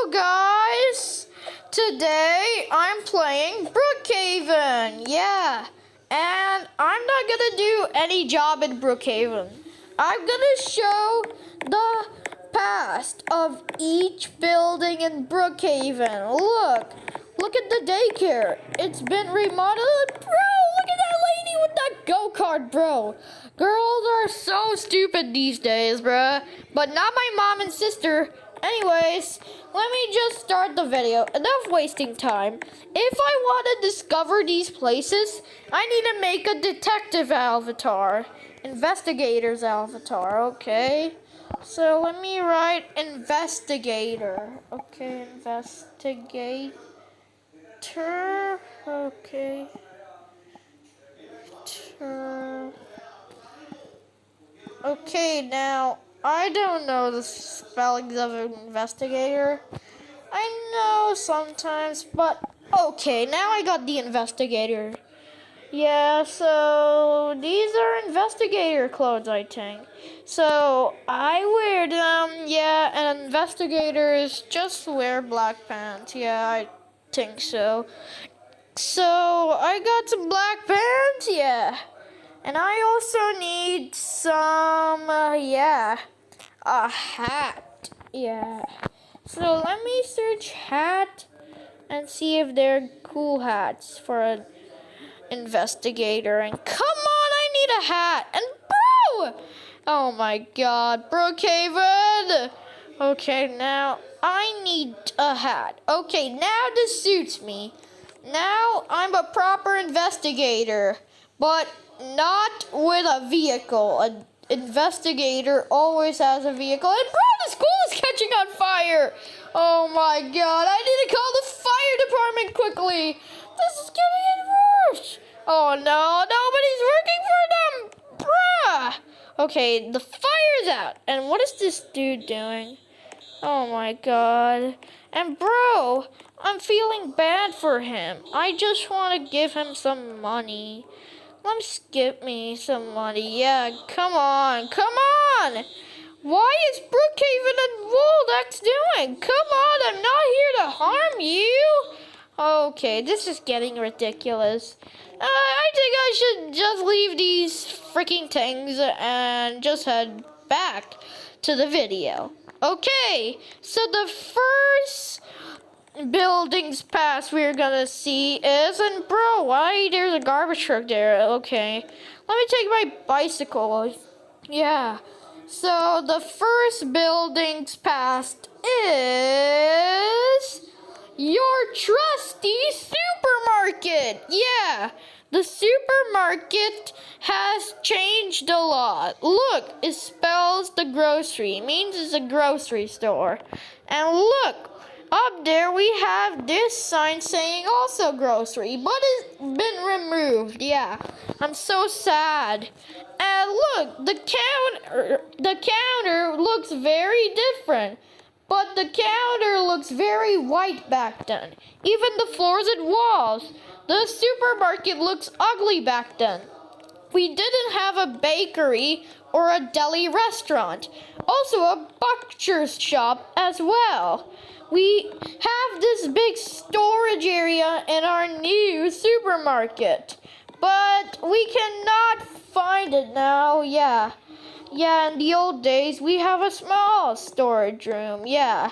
Hello guys! Today I'm playing Brookhaven, yeah. And I'm not gonna do any job in Brookhaven. I'm gonna show the past of each building in Brookhaven. Look at the daycare. It's been remodeled. Bro, look at that lady with that go-kart, bro. Girls are so stupid these days, bruh. But not my mom and sister. Anyways, let me just start the video. Enough wasting time. If I want to discover these places, I need to make a detective avatar. Investigator's avatar, okay. So let me write investigator. Okay, investigator. Okay. Okay, now, I don't know the spellings of an investigator. I know sometimes, but okay, now I got the investigator. Yeah, so these are investigator clothes, I think. So I wear them, yeah, and investigators just wear black pants. Yeah, I think so. So I got some black pants, yeah. And I also need some, a hat, yeah. So let me search hat and see if they're cool hats for an investigator. And come on, I need a hat. And bro! Oh my god, Brookhaven! Okay, now I need a hat. Okay, now this suits me. Now I'm a proper investigator, but not with a vehicle. An investigator always has a vehicle. And bro, the school is catching on fire. Oh my god, I need to call the fire department quickly. This is getting worse. Oh no, nobody's working for them. Bruh. Okay, the fire's out. And what is this dude doing? Oh my god. And bro, I'm feeling bad for him. I just want to give him some money. Let him skip me some money. Yeah, come on. Why is Brookhaven and Woldex doing? Come on, I'm not here to harm you. Okay, this is getting ridiculous. I think I should just leave these freaking things and just head back to the video. Okay, so the first buildings past we're gonna see is, and bro, why there's a garbage truck there? Okay, let me take my bicycle. Yeah, so the first buildings past is your trusty supermarket. Yeah, the supermarket has changed a lot. Look, it spells the grocery. It means it's a grocery store. And look, up there we have this sign saying also grocery, but it's been removed. Yeah, I'm so sad. And look, the counter looks very different. But the counter looks very white back then. Even the floors and walls. The supermarket looks ugly back then. We didn't have a bakery or a deli restaurant. Also a butcher's shop as well. We have this big storage area in our new supermarket. But we cannot find it now, yeah. Yeah, in the old days, we have a small storage room, yeah.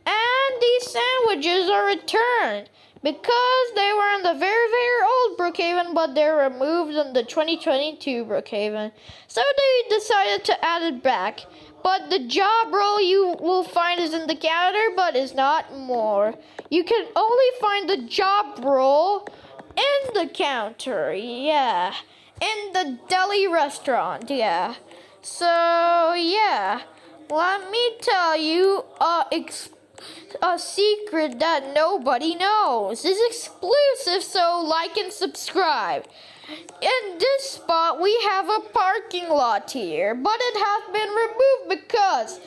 And these sandwiches are returned because they were in the very, very old Brookhaven, but they're removed in the 2022 Brookhaven. So they decided to add it back. But the job role you will find is in the counter, but is not more. You can only find the job role in the counter, yeah. In the deli restaurant, yeah. So, yeah, let me tell you a secret that nobody knows. It's exclusive, so like and subscribe. In this spot, we have a parking lot here, but it has been removed because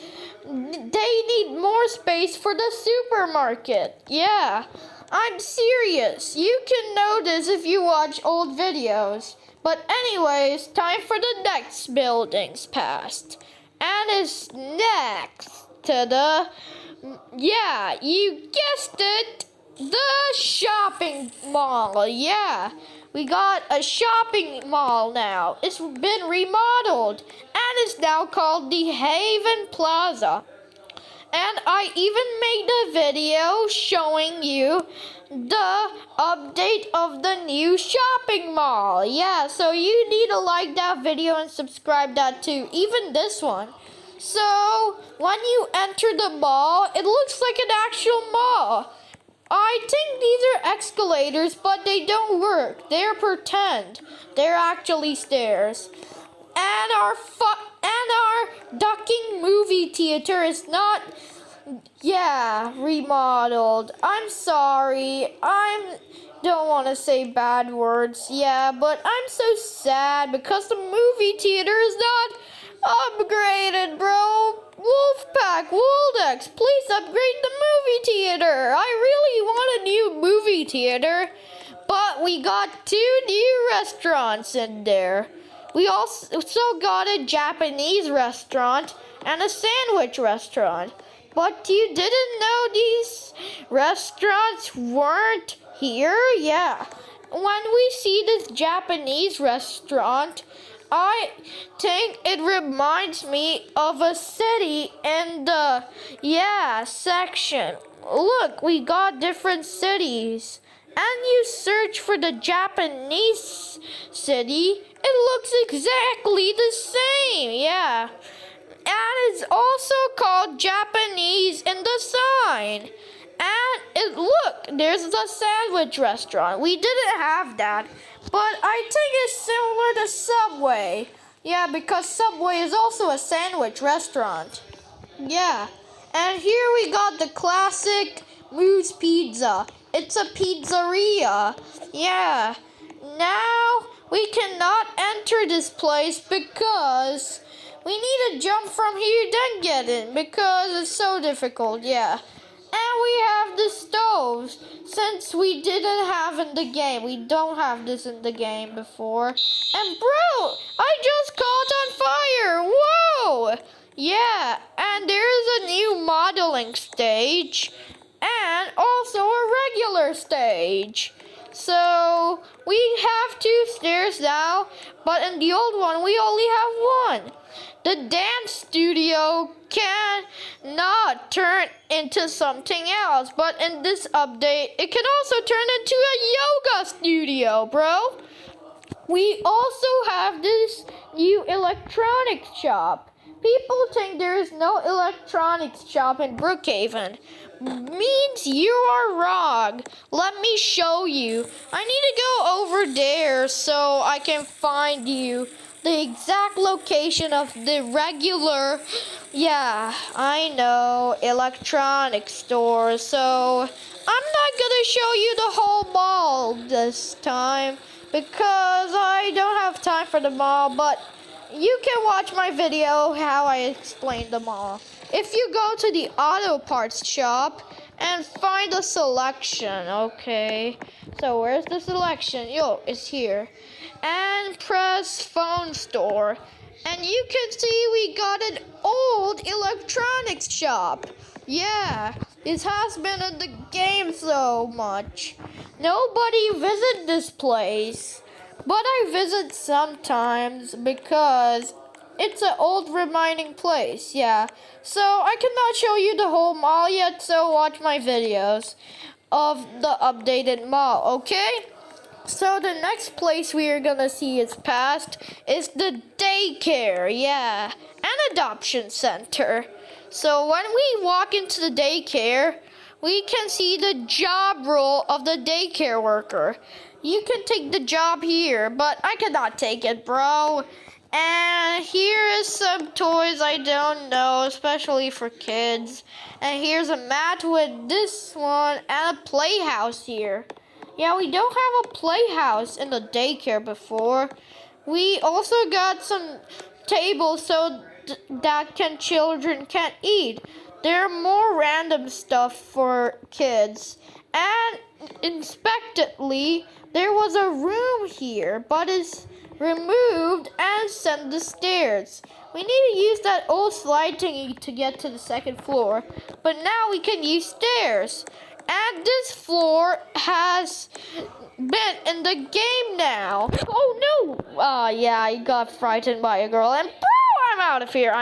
they need more space for the supermarket. Yeah, I'm serious. You can know this if you watch old videos. But anyways, time for the next buildings past. And it's next to the Yeah, you guessed it. The shopping mall. Yeah, we got a shopping mall now. It's been remodeled and it's now called the Haven Plaza. And I even made a video showing you the update of the new shopping mall. Yeah, so you need to like that video and subscribe that too. Even this one. So, when you enter the mall, it looks like an actual mall. I think these are escalators, but they don't work. They're pretend. They're actually stairs. And our ducking movie theater is not, remodeled. I'm sorry. Don't want to say bad words. Yeah, but I'm so sad because the movie theater is not upgraded, bro. Wolfpack, Woldex, please upgrade the movie theater. I really want a new movie theater, but we got 2 new restaurants in there. We also got a Japanese restaurant and a sandwich restaurant. But you didn't know these restaurants weren't here? Yeah. When we see this Japanese restaurant, I think it reminds me of a city in the, section. Look, we got different cities. And you search for the Japanese city, it looks exactly the same, yeah. And it's also called Japanese in the sign. And look, there's the sandwich restaurant. We didn't have that, but I think it's similar to Subway. Yeah, because Subway is also a sandwich restaurant. Yeah, and here we got the classic Moose Pizza. It's a pizzeria. Yeah. Now we cannot enter this place because we need to jump from here then get in because it's so difficult. Yeah. And we have the stoves since we didn't have in the game. We don't have this in the game before. And bro, I just caught on fire. Whoa. Yeah. And there's a new modeling stage. And also a regular stage. So, we have 2 stairs now, but in the old one, we only have 1. The dance studio cannot turn into something else, but in this update, it can also turn into a yoga studio, bro. We also have this new electronics shop. People think there is no electronics shop in Brookhaven. Means you are wrong. Let me show you. I need to go over there so I can find you the exact location of the regular, I know, electronics store. So I'm not gonna show you the whole mall this time because I don't have time for the mall, but you can watch my video how I explain them all. If you go to the auto parts shop and find the selection, okay. So where's the selection? Yo, it's here. And press phone store. And you can see we got an old electronics shop. Yeah, it has been in the game so much. Nobody visit this place. But I visit sometimes because it's an old reminding place, yeah. So I cannot show you the whole mall yet, so watch my videos of the updated mall, okay? So the next place we are gonna see is past is the daycare, yeah, and adoption center. So when we walk into the daycare, we can see the job role of the daycare worker. You can take the job here, but I cannot take it, bro. And here is some toys I don't know, especially for kids. And here's a mat with this one and a playhouse here. Yeah, we don't have a playhouse in the daycare before. We also got some tables so that children can eat. There are more random stuff for kids. And unexpectedly, there was a room here, but it's removed and sent the stairs. We need to use that old slide thingy to get to the second floor, but now we can use stairs. And this floor has been in the game now. Oh no! Yeah, I got frightened by a girl. And bro, I'm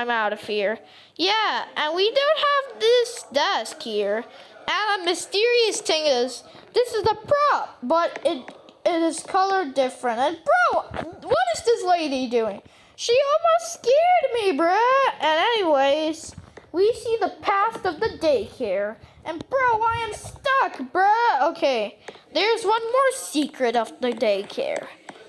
out of here. Yeah, and we don't have this desk here. And a mysterious thing is, this is a prop, but it is colored different. And bro, what is this lady doing? She almost scared me, bruh. And anyways, we see the past of the daycare. And bro, I am stuck, bruh. Okay, there's one more secret of the daycare.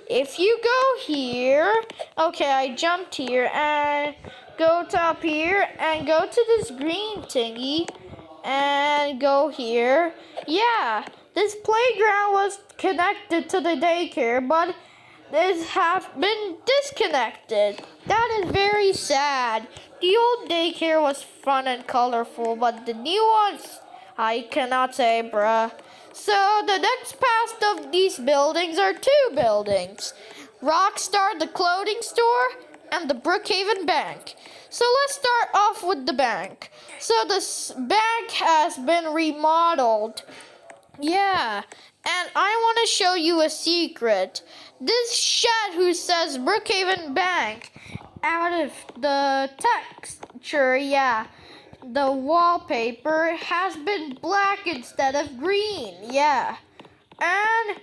If you go here, okay, I jumped here and go to up here and go to this green thingy and go here. Yeah, this playground was connected to the daycare, but this has been disconnected. That is very sad. The old daycare was fun and colorful, but the new ones, I cannot say, bruh. So the next past of these buildings are two buildings. Rockstar, the clothing store, and the Brookhaven Bank. So let's start off with the bank. So this bank has been remodeled. Yeah, and I want to show you a secret. This shed who says Brookhaven Bank, out of the texture, yeah, the wallpaper has been black instead of green, yeah. And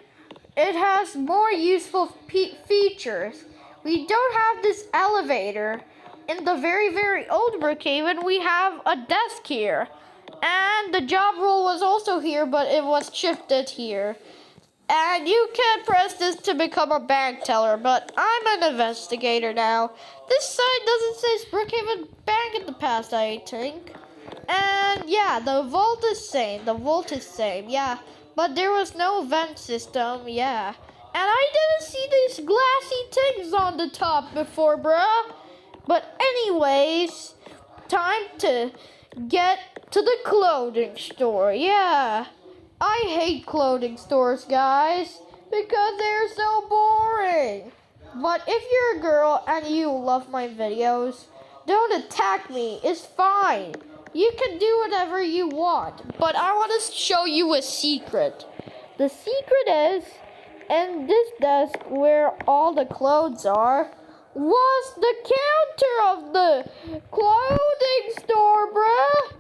it has more useful features. We don't have this elevator. In the very, very old Brookhaven, we have a desk here. And the job role was also here, but it was shifted here. And you can press this to become a bank teller, but I'm an investigator now. This sign doesn't say Brookhaven Bank in the past, I think. And yeah, the vault is same, yeah. But there was no vent system, yeah. And I didn't see these glassy things on the top before, bruh. But anyways, time to get to the clothing store, yeah. I hate clothing stores, guys, because they're so boring. But if you're a girl and you love my videos, don't attack me, it's fine. You can do whatever you want, but I want to show you a secret. The secret is, in this desk where all the clothes are, was the counter of the clothing store, bruh.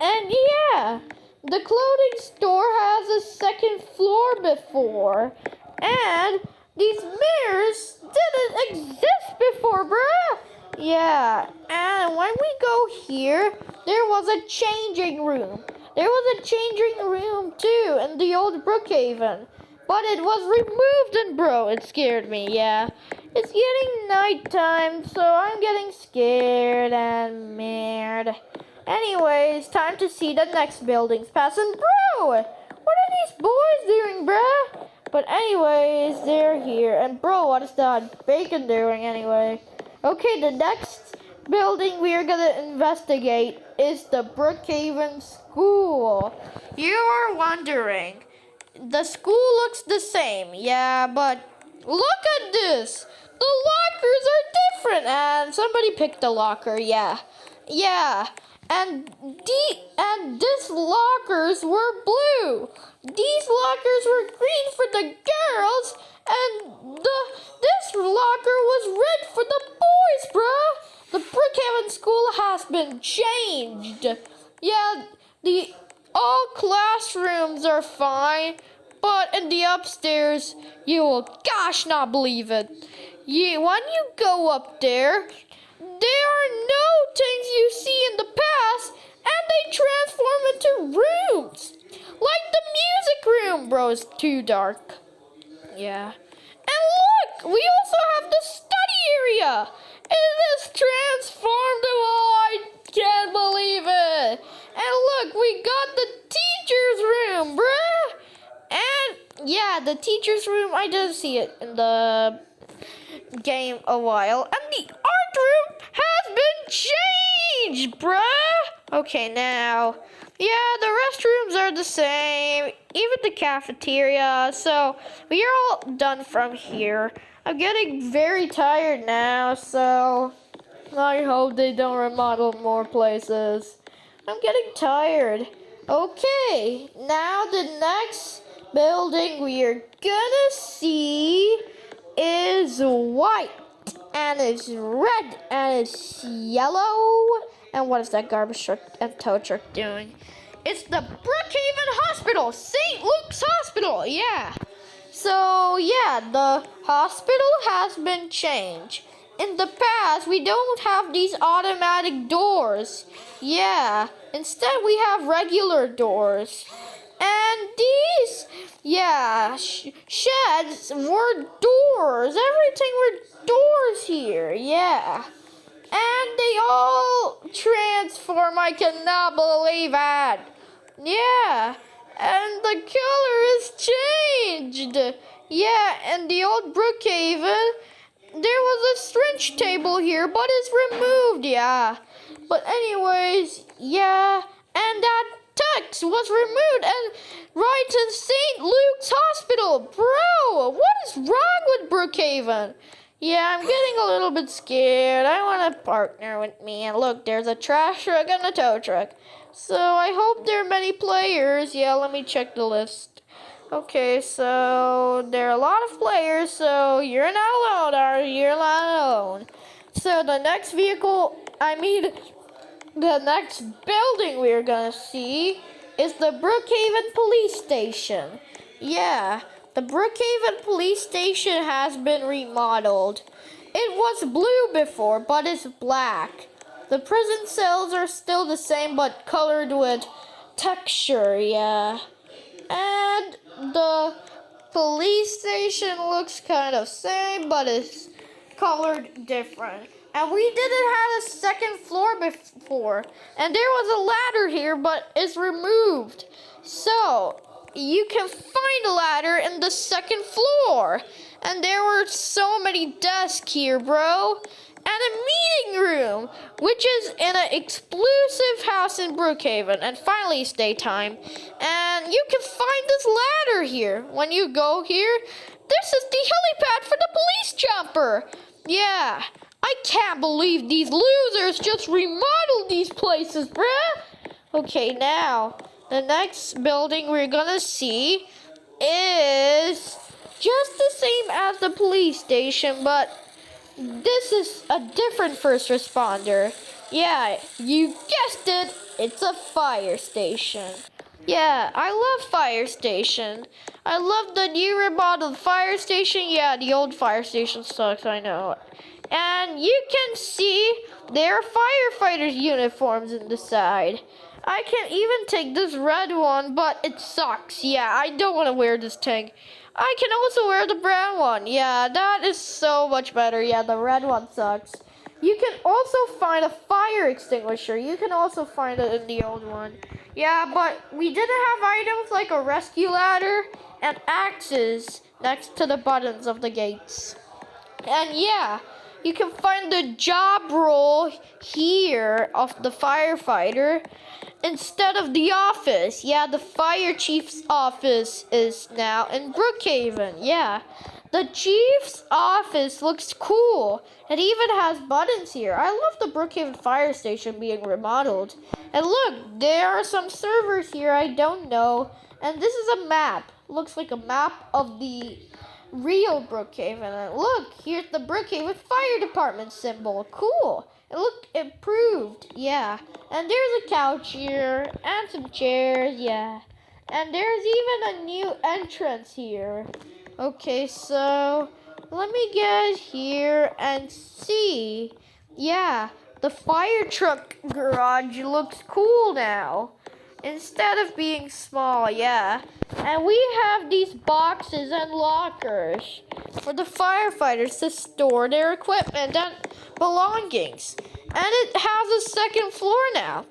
And yeah, the clothing store has a second floor before. And these mirrors didn't exist before, bruh. Yeah, and when we go here, there was a changing room. There was a changing room too in the old Brookhaven. But it was removed and bro, it scared me, yeah. It's getting nighttime, so I'm getting scared and mad. Anyways, time to see the next buildings pass. And bro, what are these boys doing, bruh? But anyways, they're here. And bro, what is that bacon doing anyway? Okay, the next building we are gonna investigate is the Brookhaven School. You are wondering, the school looks the same, yeah, but look at this. The lockers are different, and somebody picked a locker, yeah. And these lockers were blue. These lockers were green for the girls, and this locker was red for the boys, bruh. The Brookhaven School has been changed. Yeah, all classrooms are fine, but in the upstairs, you will gosh not believe it. When you go up there are no things you see in the past, and they transform into rooms. Like the music room, bro, is too dark. Yeah. And look, we also have the study area. It is transformable. I can't believe it. And look, we got the teacher's room, bruh. And yeah, the teacher's room, I didn't see it in the game a while. And the art room has been changed, bruh. Okay, now, yeah, the restrooms are the same, even the cafeteria, so we are all done from here. I'm getting very tired now, so I hope they don't remodel more places. I'm getting tired. Okay, now the next building we are gonna see is white, and it's red, and it's yellow. And what is that garbage truck and tow truck doing? It's the Brookhaven Hospital, St. Luke's Hospital, yeah. So, yeah, the hospital has been changed. In the past, we don't have these automatic doors. Yeah, instead we have regular doors. And these, yeah, sheds were doors. Everything were doors here, yeah. And they all transform. I cannot believe it. Yeah. And the color is changed. Yeah, and the old Brookhaven, there was a strange table here, but it's removed, yeah. But anyways, yeah, and that text was removed and right in St. Luke's Hospital. Bro, what is wrong with Brookhaven? Yeah, I'm getting a little bit scared. I want a partner with me. And look, there's a trash truck and a tow truck. So I hope there are many players. Yeah, let me check the list. Okay, so there are a lot of players, so you're not alone, are you? You're not alone. So the next the next building we're gonna see is the Brookhaven Police Station. Yeah, the Brookhaven Police Station has been remodeled. It was blue before, but it's black. The prison cells are still the same, but colored with texture, yeah. And the police station looks kind of same, but it's colored different. And we didn't have a second floor before. And there was a ladder here, but it's removed. So, you can find a ladder in the second floor. And there were so many desks here, bro. And a meeting room, which is in an exclusive house in Brookhaven. And finally, it's daytime. And you can find this ladder here. When you go here, this is the helipad for the police jumper. Yeah, I can't believe these losers just remodeled these places, bruh. Okay, now, the next building we're gonna see is just the same as the police station, but this is a different first responder. Yeah, you guessed it, it's a fire station. Yeah, I love fire station. I love the new remodeled fire station. Yeah, the old fire station sucks, I know. And you can see there are firefighters' uniforms in the side. I can even take this red one, but it sucks. Yeah, I don't want to wear this tank. I can also wear the brown one. Yeah, that is so much better. Yeah, the red one sucks. You can also find a fire extinguisher. You can also find it in the old one. Yeah, but we didn't have items like a rescue ladder and axes next to the buttons of the gates. And yeah, you can find the job role here of the firefighter instead of the office. Yeah, the fire chief's office is now in Brookhaven. Yeah, the chief's office looks cool. It even has buttons here. I love the Brookhaven fire station being remodeled. And look, there are some servers here I don't know. And this is a map. Looks like a map of the real Brookhaven. And look, here's the Brookhaven Fire Department symbol. Cool. It looked improved. Yeah. And there's a couch here and some chairs. Yeah. And there's even a new entrance here. Okay, so let me get here and see. Yeah, the fire truck garage looks cool now. Instead of being small, yeah. And we have these boxes and lockers for the firefighters to store their equipment and belongings. And it has a second floor now.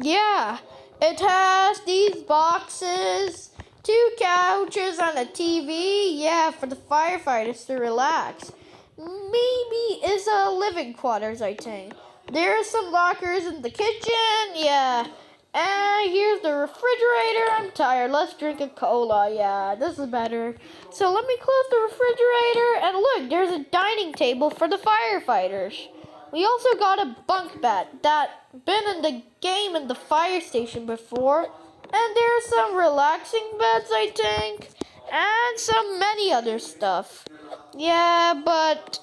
Yeah, it has these boxes, 2 couches and a TV. Yeah, for the firefighters to relax. Maybe it's a living quarters, I think. There are some lockers in the kitchen. Yeah. And here's the refrigerator. I'm tired. Let's drink a cola. Yeah, this is better. So let me close the refrigerator. And look, there's a dining table for the firefighters. We also got a bunk bed that been in the game in the fire station before. And there's some relaxing beds, I think. And some many other stuff. Yeah, but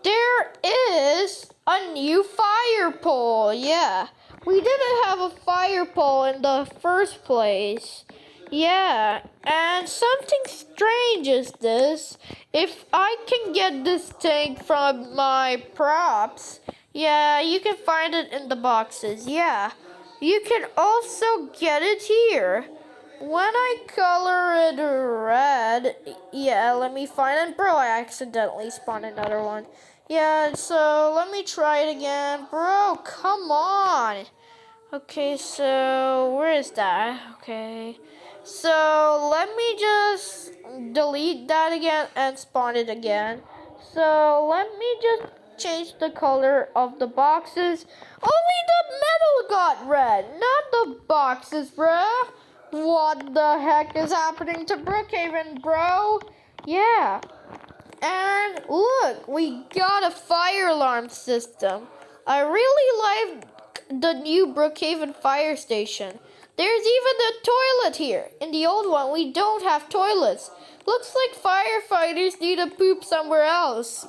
there is a new fire pole. Yeah. We didn't have a fire pole in the first place. Yeah, and something strange is this. If I can get this thing from my props, yeah, you can find it in the boxes. Yeah, you can also get it here. When I color it red, yeah, let me find it. Bro, I accidentally spawned another one. Yeah, so let me try it again. Bro, come on. Okay, so where is that? Okay, so let me just delete that again and spawn it again. So let me just change the color of the boxes. Only the metal got red, not the boxes, bruh. What the heck is happening to Brookhaven, bro? Yeah. And look, we got a fire alarm system. I really like the new Brookhaven fire station. There's even a toilet here. In the old one, we don't have toilets. Looks like firefighters need to poop somewhere else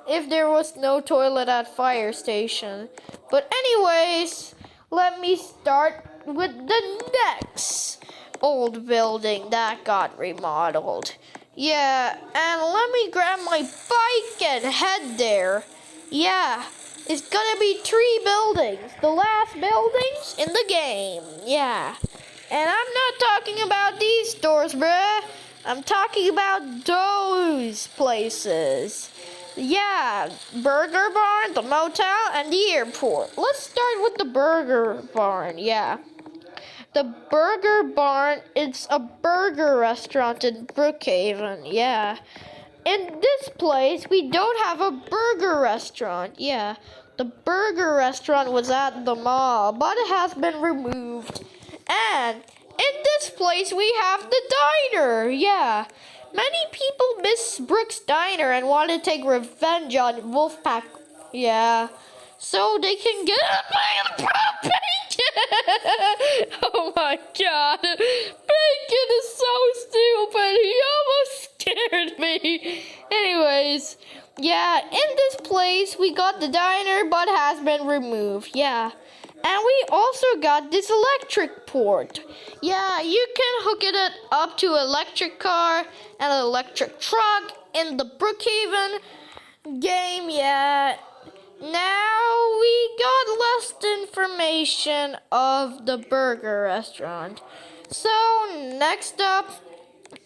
if there was no toilet at fire station. But anyways, let me start with the next old building that got remodeled. Yeah, and let me grab my bike and head there. Yeah, it's gonna be 3 buildings, the last buildings in the game. Yeah, and I'm not talking about these stores, bruh. I'm talking about those places. Yeah, Burger Barn, the motel, and the airport. Let's start with the Burger Barn, yeah. The Burger Barn, it's a burger restaurant in Brookhaven, yeah. In this place, we don't have a burger restaurant, yeah. The burger restaurant was at the mall, but it has been removed. And in this place, we have the diner, yeah. Many people miss Brooks Diner and want to take revenge on Wolfpack, yeah. So they can get a bacon. Oh my god. Bacon is so stupid. He almost scared me. Anyways, yeah, in this place we got the diner but has been removed. Yeah. And we also got this electric port. Yeah, you can hook it up to an electric car and an electric truck in the Brookhaven game, yeah. Now we got less information of the burger restaurant. So next up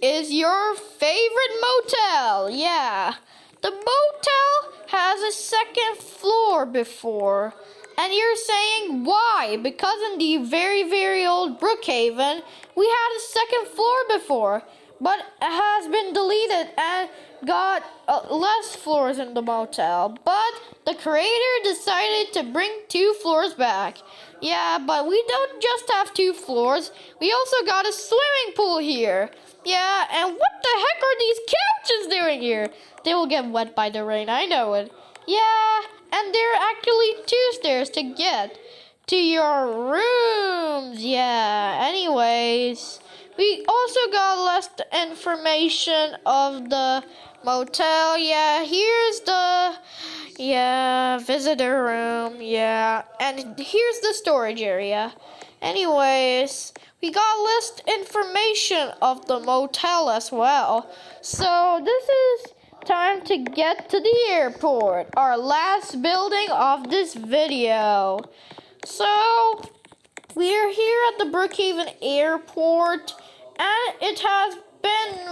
is your favorite motel. Yeah, the motel has a second floor before. And you're saying why? Because in the very, very old Brookhaven, we had a second floor before. But it has been deleted and got less floors in the motel. But the creator decided to bring 2 floors back. Yeah, but we don't just have 2 floors. We also got a swimming pool here. Yeah, and what the heck are these couches doing here? They will get wet by the rain, I know it. Yeah, and there are actually 2 stairs to get to your rooms. Yeah, anyways. We also got less information of the motel. Yeah, here's the, visitor room. Yeah, and here's the storage area. Anyways, we got less information of the motel as well. So this is time to get to the airport, our last building of this video. So we're here at the Brookhaven Airport, and it has been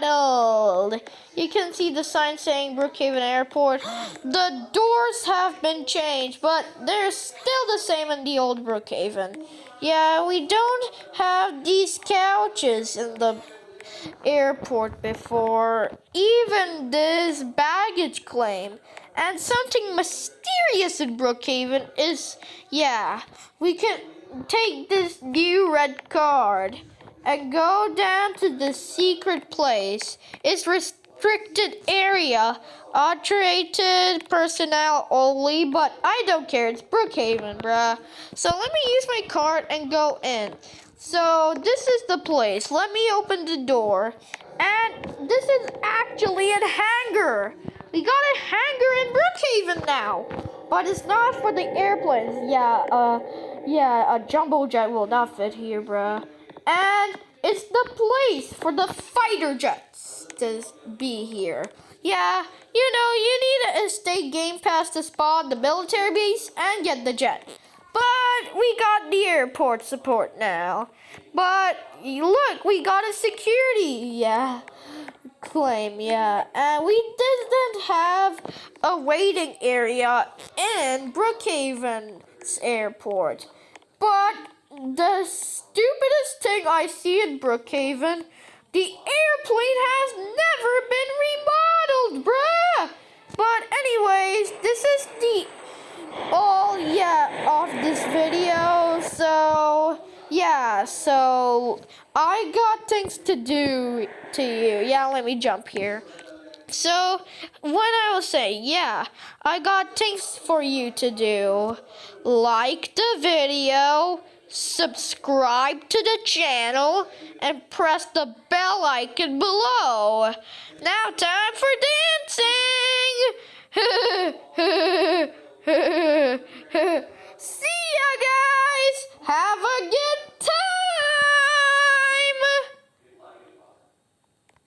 remodeled. You can see the sign saying Brookhaven Airport. The doors have been changed, but they're still the same in the old Brookhaven. Yeah, we don't have these couches in the airport before. Even this baggage claim. And something mysterious in Brookhaven is, yeah, we can take this new red card and go down to the secret place. It's restricted area, authorized personnel only, but I don't care. It's Brookhaven, bruh. So let me use my card and go in. So this is the place. Let me open the door. And this is actually a hangar. We got a hangar in Brookhaven now. But it's not for the airplanes. Yeah, a jumbo jet will not fit here, bruh. And it's the place for the fighter jets to be here. Yeah, you know, you need a state game pass to spawn the military base and get the jet. But we got the airport support now. But look, we got a security, claim, and we didn't have a waiting area in Brookhaven's airport. But the stupidest thing I see in Brookhaven, the airplane has never been remodeled, bruh. But anyways, this is the of this video. So I got things to do to you. Let me jump here. So when I will say, I got things for you to do. Like the video, subscribe to the channel, and press the bell icon below. Now time for dancing.